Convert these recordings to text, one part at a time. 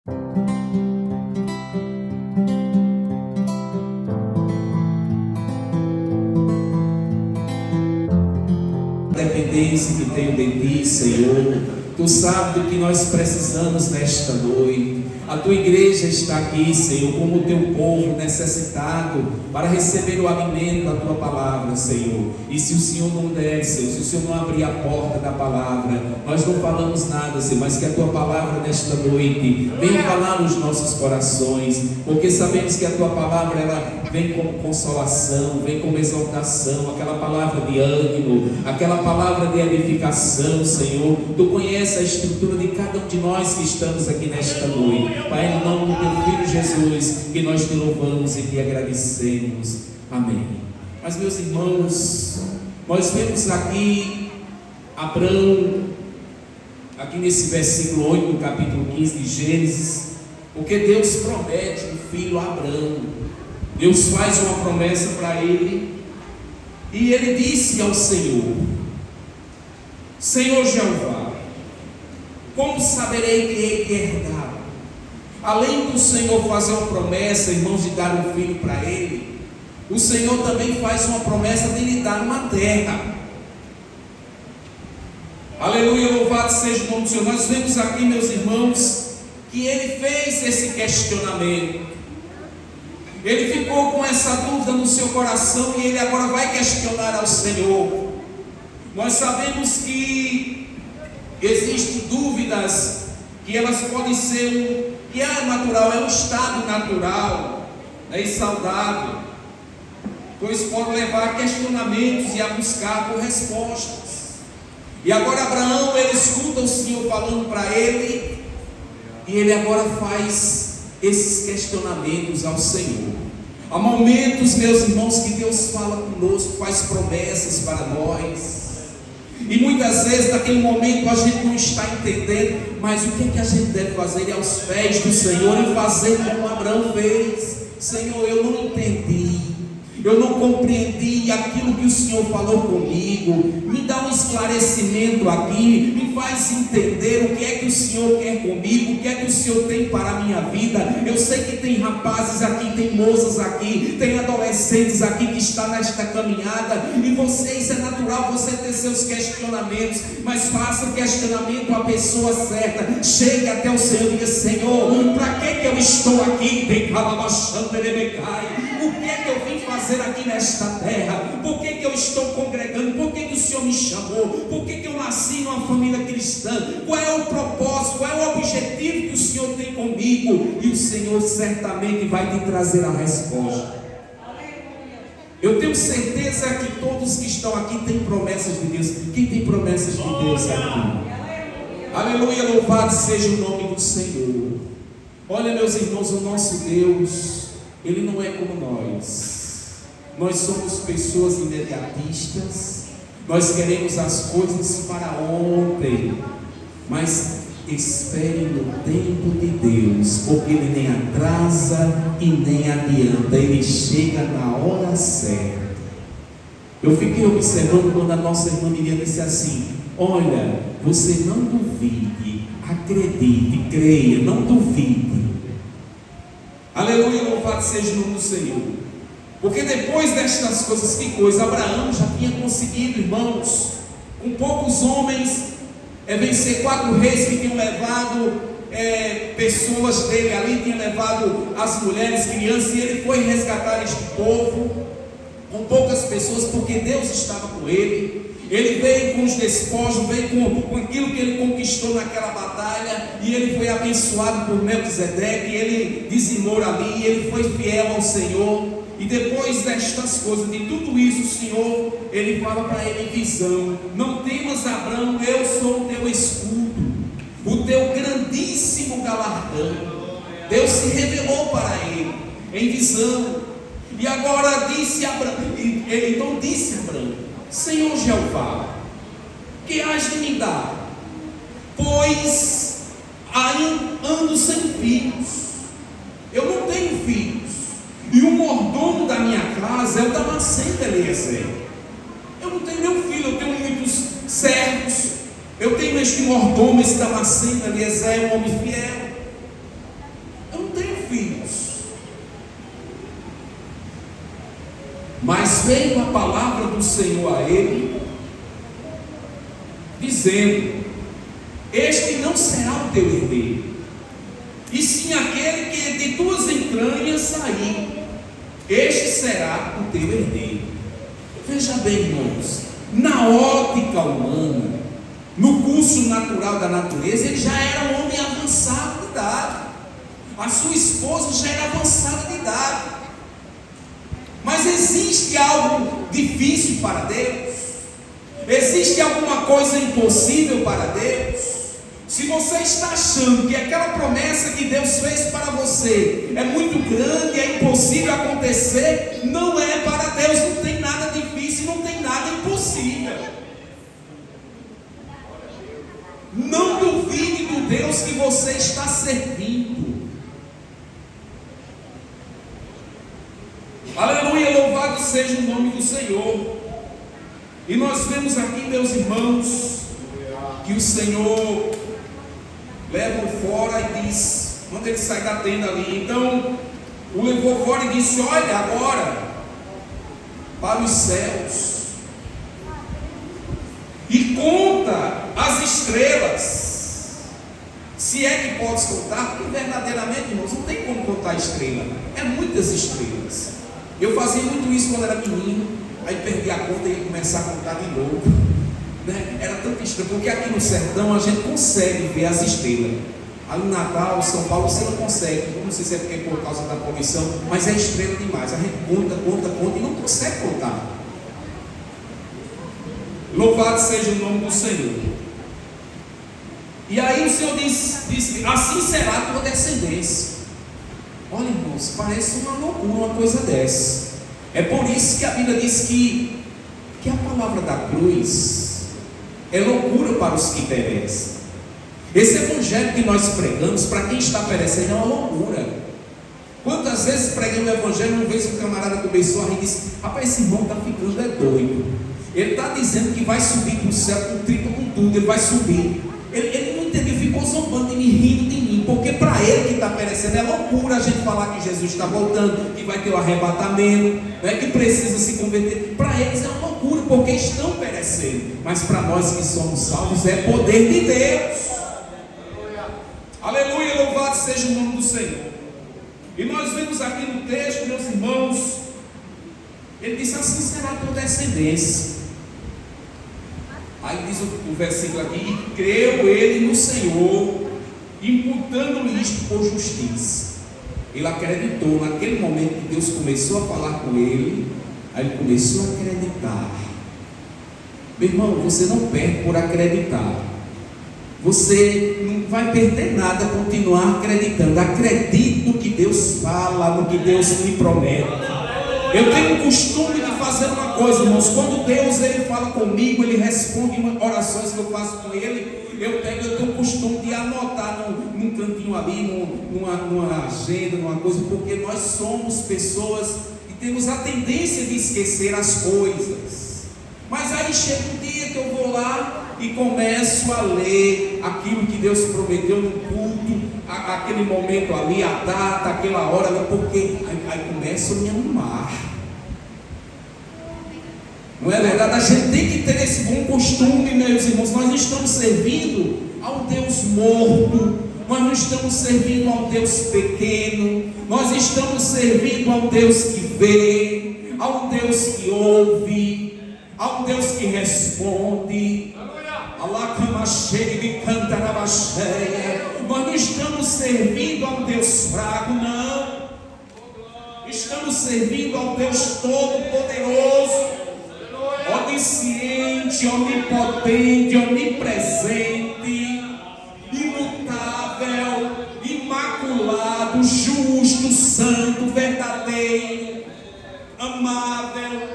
Dependência que tenho de Ti, Senhor. Tu sabes do que nós precisamos nesta noite. A Tua igreja está aqui, Senhor, como o Teu povo necessitado para receber o alimento da Tua palavra, Senhor. E se o Senhor não der, Senhor, se o Senhor não abrir a porta da palavra, nós não falamos nada, Senhor, mas que a Tua palavra nesta noite venha falar nos nossos corações, porque sabemos que a Tua palavra, ela vem como consolação, vem como exaltação, aquela palavra de ânimo, aquela palavra de edificação, Senhor. Tu conheces a estrutura de cada um de nós que estamos aqui nesta noite. Pai, em nome do Teu Filho Jesus, que nós Te louvamos e Te agradecemos. Amém. Mas, meus irmãos, nós vemos aqui Abraão, aqui nesse versículo 8 do capítulo 15 de Gênesis, porque Deus promete um filho a Abraão. Deus faz uma promessa para ele, e ele disse ao Senhor: Senhor Jeová, como saberei que hei de herdar? Além do Senhor fazer uma promessa, irmãos, de dar um filho para ele, o Senhor também faz uma promessa de lhe dar uma terra. Aleluia, louvado seja o nome do Senhor. Nós vemos aqui, meus irmãos, que ele fez esse questionamento. Ele ficou com essa dúvida no seu coração e ele agora vai questionar ao Senhor. Nós sabemos que existem dúvidas que elas podem ser que é natural, é um estado natural, e saudável, pois pode levar a questionamentos e a buscar por respostas. E agora Abraão, ele escuta o Senhor falando para ele, e ele agora faz esses questionamentos ao Senhor. Há momentos, meus irmãos, que Deus fala conosco, faz promessas para nós, e muitas vezes naquele momento a gente não está entendendo, mas o que a gente deve fazer é aos pés do Senhor e fazer como Abraão fez. Senhor, eu não entendi, eu não compreendi aquilo que o Senhor falou comigo, me dá um esclarecimento aqui, me faz entender o que é que o Senhor quer comigo, o que é que o Senhor tem para a minha vida. Eu sei que tem rapazes aqui, tem moças aqui, tem adolescentes aqui que estão nesta caminhada, e vocês, é natural você ter seus questionamentos, mas faça o questionamento à pessoa certa. Chegue até o Senhor e diga: Senhor, para que eu estou aqui? O que é que eu vim fazer aqui nesta terra? Por que eu estou congregando? Por que o Senhor me chamou? Por que eu nasci numa família cristã? Qual é o propósito? Qual é o objetivo que o Senhor tem comigo? E o Senhor certamente vai te trazer a resposta. Eu tenho certeza que todos que estão aqui têm promessas de Deus. Quem tem promessas de Deus aqui? Aleluia, louvado seja o nome do Senhor. Olha, meus irmãos, o nosso Deus, Ele não é como nós. Nós somos pessoas imediatistas, nós queremos as coisas para ontem, mas espere no tempo de Deus, porque Ele nem atrasa e nem adianta, Ele chega na hora certa. Eu fiquei observando quando a nossa irmã Miriam disse assim: olha, você não duvide, acredite, creia, não duvide. Aleluia, louvado seja o nome do Senhor. Porque depois destas coisas, que coisa, Abraão já tinha conseguido, irmãos, com poucos homens, vencer 4 reis que tinham levado pessoas dele ali, tinham levado as mulheres, crianças, e ele foi resgatar este povo com poucas pessoas, porque Deus estava com ele. Ele veio com os despojos, veio com aquilo que ele conquistou naquela batalha, e ele foi abençoado por Melquisedeque, e ele dizimou ali, e ele foi fiel ao Senhor. E depois destas coisas, de tudo isso, o Senhor, ele fala para ele em visão: não temas, Abraão, eu sou o teu escudo, o teu grandíssimo galardão. Deus se revelou para ele em visão. E agora disse Abraão, então disse Abraão: Senhor Jeová, que hás de me dar? Pois ainda ando sem filhos, eu não tenho filhos, e o mordomo da minha casa é o Damasceno Eliezer. Eu não tenho nenhum filho, eu tenho muitos servos, eu tenho este mordomo, esse Damasceno Eliezer, um homem fiel. Mas veio a palavra do Senhor a ele, dizendo: este não será o teu herdeiro, e sim aquele que de tuas entranhas sair, este será o teu herdeiro. Veja bem, irmãos, na ótica humana, no curso natural da natureza, ele já era um homem avançado de idade, a sua esposa já era avançada de idade. Mas existe algo difícil para Deus? Existe alguma coisa impossível para Deus? Se você está achando que aquela promessa que Deus fez para você é muito grande, é impossível acontecer, não é para Deus. Não tem nada difícil, não tem nada impossível. Não duvide do Deus que você está servindo. Aleluia, louvado seja o nome do Senhor. E nós vemos aqui, meus irmãos, que o Senhor leva-o fora e diz, quando ele sai da tenda ali, então o levou fora e disse: olha agora para os céus e conta as estrelas, se é que podes contar, porque verdadeiramente, irmãos, não tem como contar a estrela, é muitas estrelas. Eu fazia muito isso quando era menino, aí perdi a conta e ia começar a contar de novo, né? Era tanta estrela, porque aqui no sertão a gente consegue ver as estrelas. Ali no Natal, São Paulo, você não consegue, não sei se é porque por causa da poluição, mas é estrela demais, a gente conta e não consegue contar. Louvado seja o nome do Senhor. E aí o Senhor disse: assim será a tua descendência. Olha, irmãos, parece uma loucura uma coisa dessa. É por isso que a Bíblia diz que a palavra da cruz é loucura para os que perecem. Esse evangelho que nós pregamos, para quem está perecendo, é uma loucura. Quantas vezes pregando o evangelho, uma vez um camarada começou a rir e disse: rapaz, esse irmão está ficando doido. Ele está dizendo que vai subir para o céu com tripa, com tudo, ele vai subir. Ele não entendeu, ficou zombando de mim, rindo de mim, porque para ele que está perecendo é loucura a gente falar que Jesus está voltando, que vai ter o arrebatamento, né, que precisa se converter. Para eles é uma loucura, porque estão perecendo. Mas para nós que somos salvos é poder de Deus. Aleluia, louvado seja o nome do Senhor. E nós vemos aqui no texto, meus irmãos, ele disse: assim será a tua descendência. Aí diz o versículo aqui: e creu ele no Senhor, imputando-lhe isto por justiça. Ele acreditou. Naquele momento que Deus começou a falar com ele, aí ele começou a acreditar. Meu irmão, você não perde por acreditar. Você não vai perder nada continuar acreditando. Acredite no que Deus fala, no que Deus lhe promete. Eu tenho o costume de fazer uma coisa, irmãos. Quando Deus ele fala comigo, ele responde orações que eu faço com ele. Eu tenho o costume de anotar num cantinho ali, numa agenda, numa coisa, porque nós somos pessoas que temos a tendência de esquecer as coisas. Mas aí chega um dia que eu vou lá e começo a ler aquilo que Deus prometeu no culto, aquele momento ali, a data, aquela hora, porque aí começo a me animar. Não é verdade? A gente tem que ter esse bom costume, meus irmãos. Nós não estamos servindo ao Deus morto, nós não estamos servindo ao Deus pequeno, nós estamos servindo ao Deus que vê, ao Deus que ouve, ao Deus que responde. Nós não estamos servindo ao Deus fraco, não. Estamos servindo ao Deus Todo-Poderoso, onisciente, onipotente, onipresente, imutável, imaculado, justo, santo, verdadeiro, amável,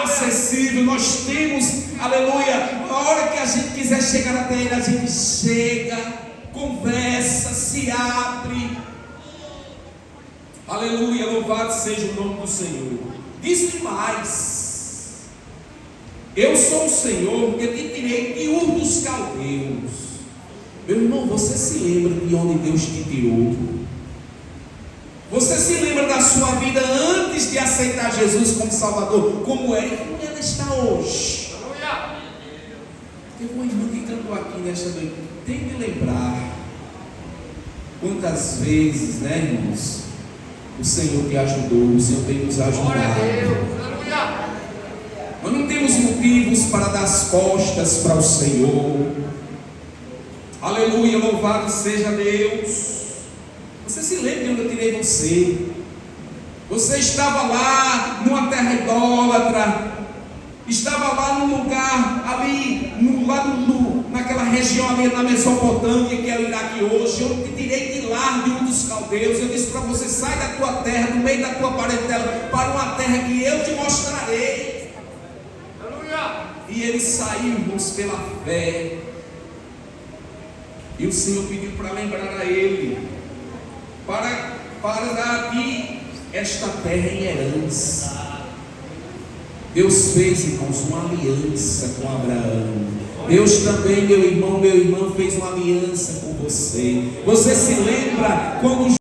acessível. Nós temos, aleluia, na hora que a gente quiser chegar até Ele, a gente chega, conversa, se abre. Aleluia, louvado seja o nome do Senhor. Diz-lhe mais: eu sou o Senhor que te tirei de Ur dos Caldeus. Meu irmão, você se lembra de onde Deus te tirou? Você se lembra da sua vida antes de de aceitar Jesus como Salvador, como era e como ela está hoje. Teve uma irmã que cantou aqui nesta noite. Tem que lembrar quantas vezes, né, irmãos, o Senhor te ajudou, o Senhor tem nos ajudado. Nós não temos motivos para dar as costas para o Senhor. Aleluia, louvado seja Deus. Você se lembra de onde eu tirei você? Você estava lá numa terra idólatra, estava lá num lugar ali, naquela região ali na Mesopotâmia, que é o Iraque hoje. Eu te tirei de lá de um dos caldeus. Eu disse para você: sai da tua terra, do meio da tua parentela, para uma terra que eu te mostrarei. Aleluia. E eles saímos pela fé. E o Senhor pediu para lembrar a ele, para dar aqui esta terra em herança. Deus fez, irmãos, uma aliança com Abraão. Deus também, meu irmão, fez uma aliança com você. Você se lembra quando